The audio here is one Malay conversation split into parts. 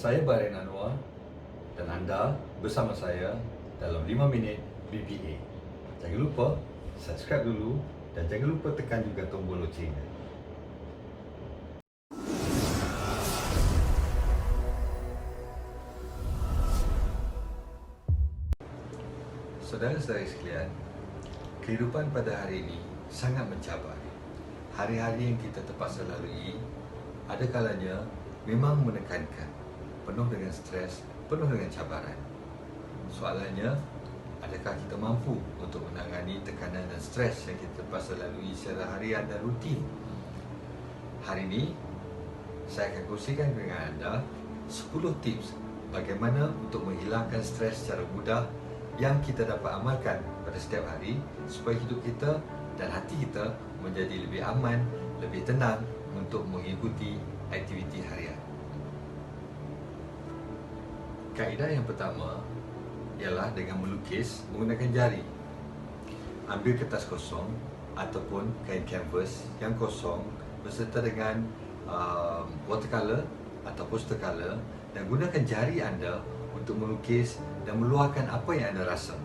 Saya Bahrain Anwar dan anda bersama saya dalam 5 minit BPA. Jangan lupa subscribe dulu dan jangan lupa tekan juga tombol loncengnya. Saudara-saudari sekalian, kehidupan pada hari ini sangat mencabar. Hari-hari yang kita terpaksa lalui, ada kalanya memang menekankan, penuh dengan stres, penuh dengan cabaran. Soalannya, adakah kita mampu untuk menangani tekanan dan stres yang kita terpaksa lalui secara harian dan rutin? Hari ini, saya akan kongsikan dengan anda 10 tips bagaimana untuk menghilangkan stres secara mudah yang kita dapat amalkan pada setiap hari supaya hidup kita dan hati kita menjadi lebih aman, lebih tenang untuk mengikuti aktiviti harian. Kaedah yang pertama ialah dengan melukis menggunakan jari. Ambil kertas kosong ataupun kain kanvas yang kosong beserta dengan watercolor atau poster color dan gunakan jari anda untuk melukis dan meluahkan apa yang anda rasa.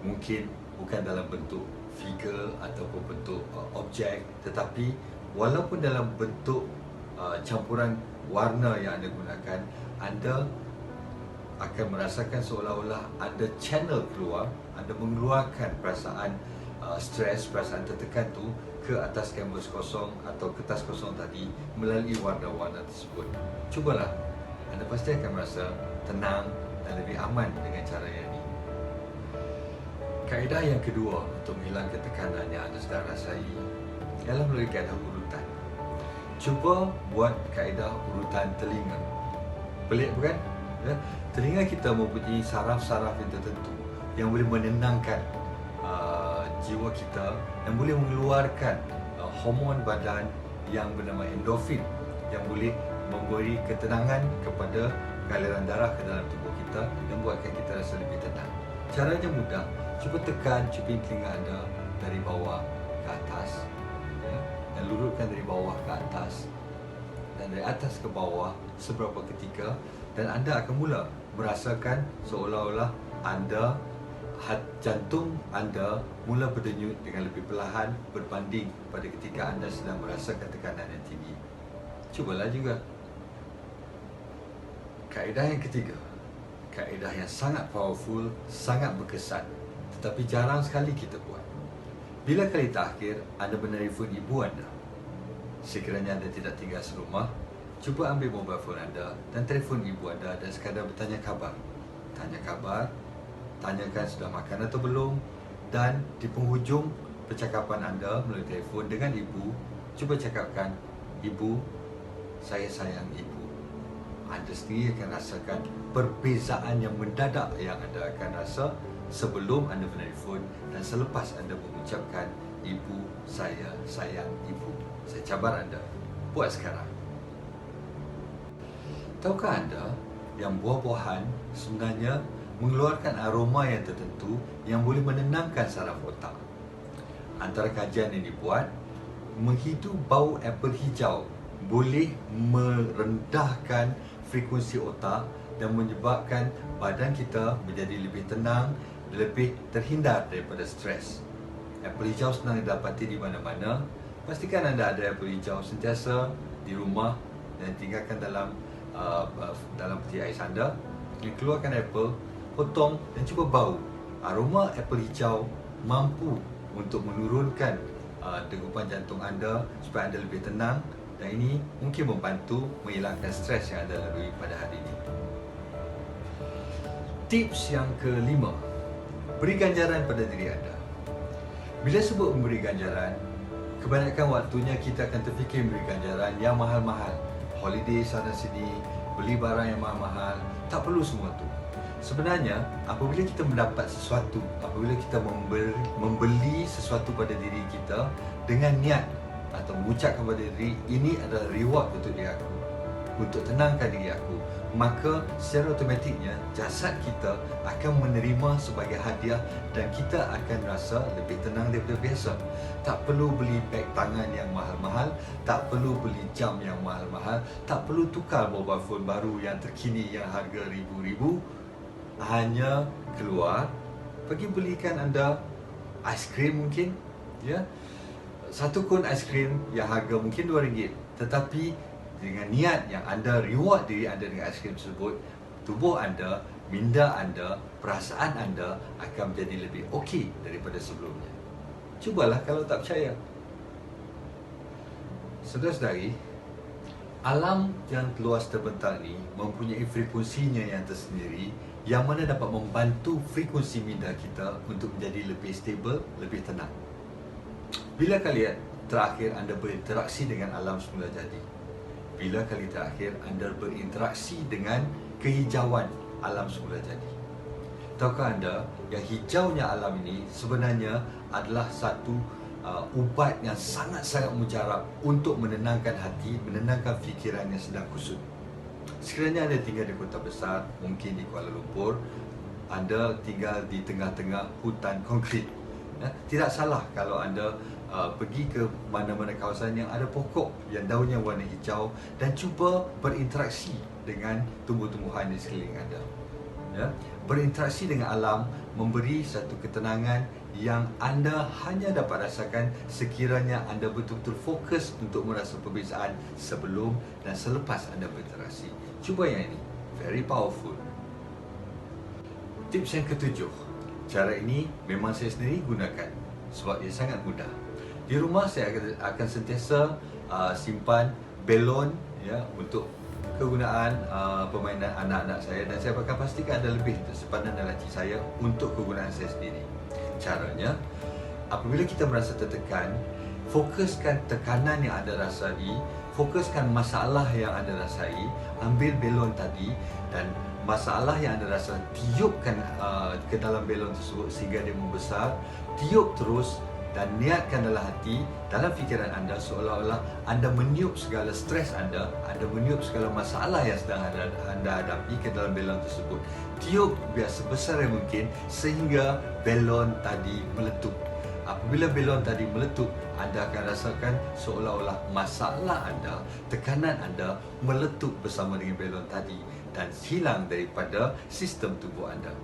Mungkin bukan dalam bentuk figure ataupun bentuk objek, tetapi walaupun dalam bentuk campuran warna yang anda gunakan, anda akan merasakan seolah-olah anda channel keluar, anda mengeluarkan perasaan stres, perasaan tertekan tu ke atas kanvas kosong atau kertas kosong tadi melalui warna-warna tersebut. Cubalah, anda pasti akan merasa tenang dan lebih aman dengan cara yang ini. Kaedah yang kedua untuk menghilangkan tekanan yang anda sedang rasai ialah melalui kaedah urutan. Cuba buat kaedah urutan telinga. Pelik bukan? Ya? Telinga kita mempunyai saraf-saraf yang tertentu yang boleh menenangkan jiwa kita dan boleh mengeluarkan hormon badan yang bernama endorfin yang boleh memberi ketenangan kepada aliran darah ke dalam tubuh kita dan buatkan kita rasa lebih tenang. Caranya mudah, cuba tekan cuping telinga anda dari bawah ke atas, ya, dan lurutkan dari bawah ke atas dan dari atas ke bawah seberapa ketika, dan anda akan mula merasakan seolah-olah anda jantung anda mula berdenyut dengan lebih perlahan berbanding pada ketika anda sedang merasakan tekanan yang tinggi. Cubalah juga. Kaedah yang ketiga, kaedah yang sangat powerful, sangat berkesan, tetapi jarang sekali kita buat. Bila kali terakhir anda menelefon ibu anda? Sekiranya anda tidak tinggal serumah, cuba ambil mobile phone anda dan telefon ibu anda dan sekadar bertanya khabar. Tanya khabar, tanyakan sudah makan atau belum, dan di penghujung percakapan anda melalui telefon dengan ibu, cuba cakapkan, "Ibu, saya sayang ibu." Anda sendiri akan rasakan perbezaan yang mendadak yang anda akan rasa sebelum anda menelefon dan selepas anda mengucapkan, "Ibu, saya sayang ibu." Saya cabar anda, buat sekarang. Tahukah anda yang buah-buahan sebenarnya mengeluarkan aroma yang tertentu yang boleh menenangkan saraf otak? Antara kajian yang dibuat, menghidu bau apel hijau boleh merendahkan frekuensi otak dan menyebabkan badan kita menjadi lebih tenang, lebih terhindar daripada stres. Apel hijau senang didapati di mana-mana. Pastikan anda ada apel hijau sentiasa di rumah dan tinggalkan dalam peti ais anda. Keluarkan apel, potong dan cuba bau. Aroma apel hijau mampu untuk menurunkan degupan jantung anda supaya anda lebih tenang, dan ini mungkin membantu menghilangkan stres yang anda lalui pada hari ini. Tips yang kelima, beri ganjaran pada diri anda. Bila sebut memberi ganjaran, kebanyakan waktunya kita akan terfikir memberi ganjaran yang mahal-mahal. Holiday sana sini, beli barang yang mahal-mahal, tak perlu semua tu. Sebenarnya, apabila kita mendapat sesuatu, apabila kita membeli sesuatu pada diri kita dengan niat atau mengucapkan kepada diri, ini adalah reward untuk diri aku, untuk tenangkan diri aku, maka secara automatiknya jasad kita akan menerima sebagai hadiah dan kita akan rasa lebih tenang daripada biasa. Tak perlu beli beg tangan yang mahal-mahal, tak perlu beli jam yang mahal-mahal, tak perlu tukar mobile phone baru yang terkini yang harga ribu-ribu. Hanya keluar, pergi belikan anda aiskrim mungkin, ya. Satu kon aiskrim yang harga mungkin RM2, tetapi dengan niat yang anda reward diri anda dengan aiskrim tersebut, tubuh anda, minda anda, perasaan anda akan menjadi lebih okey daripada sebelumnya. Cubalah kalau tak percaya. Saudara-saudari, alam yang luas terbentang ni mempunyai frekuensinya yang tersendiri, yang mana dapat membantu frekuensi minda kita untuk menjadi lebih stabil, lebih tenang. Bila kali terakhir anda berinteraksi dengan alam semula jadi? Bila kali terakhir anda berinteraksi dengan kehijauan alam semula jadi? Tahukah anda yang hijaunya alam ini sebenarnya adalah satu ubat yang sangat-sangat mujarab untuk menenangkan hati, menenangkan fikiran yang sedang kusut. Sekiranya anda tinggal di kota besar, mungkin di Kuala Lumpur, anda tinggal di tengah-tengah hutan konkrit, tidak salah kalau anda pergi ke mana-mana kawasan yang ada pokok yang daunnya warna hijau dan cuba berinteraksi dengan tumbuh-tumbuhan di sekeliling anda. Berinteraksi dengan alam memberi satu ketenangan yang anda hanya dapat rasakan sekiranya anda betul-betul fokus untuk merasa perbezaan sebelum dan selepas anda berinteraksi. Cuba yang ini, very powerful. Tips yang ketujuh, cara ini memang saya sendiri gunakan sebab ia sangat mudah. Di rumah saya akan sentiasa simpan belon, ya, untuk kegunaan permainan anak-anak saya, dan saya akan pastikan ada lebih simpanan dalam laci saya untuk kegunaan saya sendiri. Caranya, apabila kita merasa tertekan, fokuskan tekanan yang anda rasai, fokuskan masalah yang anda rasai, ambil belon tadi dan masalah yang anda rasa, tiupkan ke dalam belon tersebut sehingga dia membesar, tiup terus dan niatkan dalam hati, dalam fikiran anda, seolah-olah anda meniup segala stres anda meniup segala masalah yang sedang anda hadapi ke dalam belon tersebut. Tiup biar sebesar yang mungkin sehingga belon tadi meletup. Apabila belon tadi meletup, anda akan rasakan seolah-olah masalah anda, tekanan anda meletup bersama dengan belon tadi dan hilang daripada sistem tubuh anda.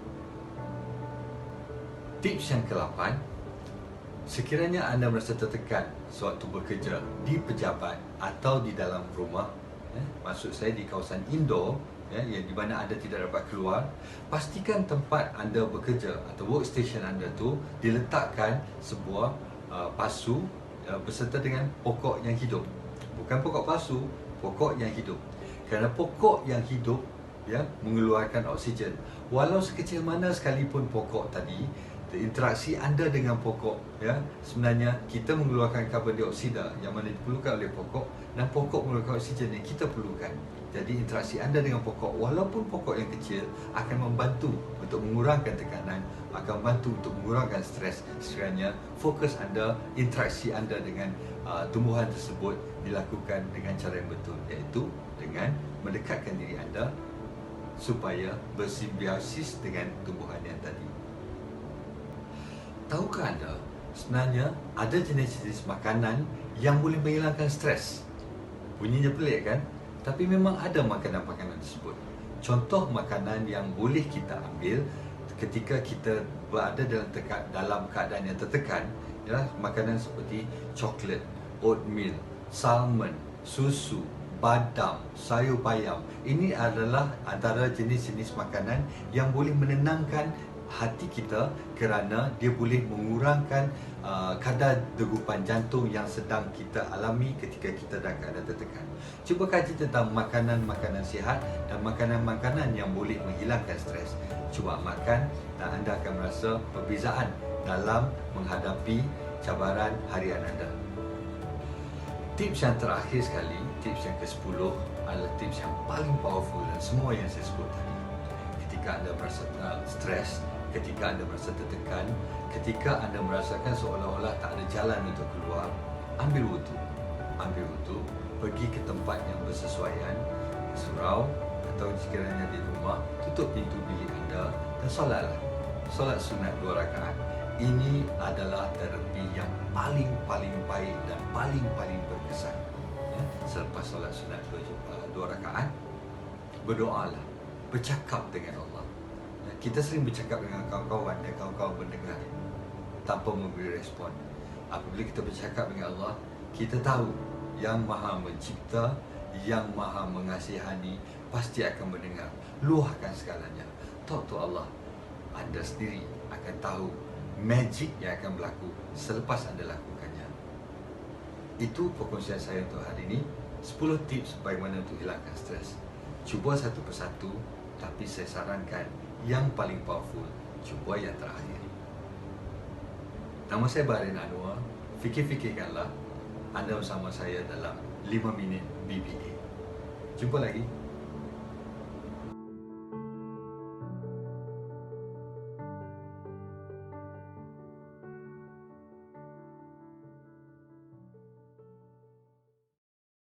Tips yang ke-8, sekiranya anda merasa tertekan sewaktu bekerja di pejabat atau di dalam rumah, maksud saya di kawasan indoor, yang di mana anda tidak dapat keluar, pastikan tempat anda bekerja atau workstation anda tu diletakkan sebuah pasu berserta dengan pokok yang hidup. Bukan pokok pasu, pokok yang hidup. Kerana pokok yang hidup, ya, mengeluarkan oksigen. Walau sekecil mana sekalipun pokok tadi, interaksi anda dengan pokok, ya, sebenarnya kita mengeluarkan karbon dioksida yang mana diperlukan oleh pokok, dan pokok mengeluarkan oksigen yang kita perlukan. Jadi interaksi anda dengan pokok, walaupun pokok yang kecil, akan membantu untuk mengurangkan tekanan, akan membantu untuk mengurangkan stres sekiranya fokus anda, interaksi anda dengan tumbuhan tersebut dilakukan dengan cara yang betul, iaitu dengan mendekatkan diri anda supaya bersimbiosis dengan tumbuhan yang tadi. Tahukah anda, sebenarnya ada jenis-jenis makanan yang boleh menghilangkan stres? Bunyinya pelik kan? Tapi memang ada makanan-makanan tersebut. Contoh makanan yang boleh kita ambil ketika kita berada dalam keadaan yang tertekan ialah makanan seperti coklat, oatmeal, salmon, susu, badam, sayur bayam. Ini adalah antara jenis-jenis makanan yang boleh menenangkan hati kita kerana dia boleh mengurangkan kadar degupan jantung yang sedang kita alami ketika kita dalam keadaan tertekan. Cuba kaji tentang makanan-makanan sihat dan makanan-makanan yang boleh menghilangkan stres. Cuba makan dan anda akan merasa perbezaan dalam menghadapi cabaran harian anda. Tips yang terakhir sekali, tips yang ke-10 adalah tips yang paling powerful dan semua yang saya sebut tadi. Ketika anda merasa stres, ketika anda merasa tertekan, ketika anda merasakan seolah-olah tak ada jalan untuk keluar, ambil wudhu, pergi ke tempat yang bersesuaian, surau atau sekiranya di rumah, tutup pintu bilik anda dan solatlah. Solat sunat 2 rakaat. Ini adalah terapi yang paling baik dan paling berkesan. Ya, selepas solat sunat 2 rakaat, berdoalah, bercakap dengan Allah. Ya, kita sering bercakap dengan kawan-kawan dan kawan-kawan mendengar tanpa memberi respon. Apabila kita bercakap dengan Allah, kita tahu yang Maha Mencipta, yang Maha Mengasihani pasti akan mendengar. Luahkan segalanya. Talk to Allah. Anda sendiri akan tahu magic yang akan berlaku selepas anda lakukannya. Itu perkongsian saya untuk hari ini. 10 tips bagaimana untuk hilangkan stres. Cuba satu persatu, tapi saya sarankan yang paling powerful, cuba yang terakhir. Nama saya Baharin Anwar. Fikir-fikirkanlah. Anda bersama saya dalam 5 minit BBA. Jumpa lagi.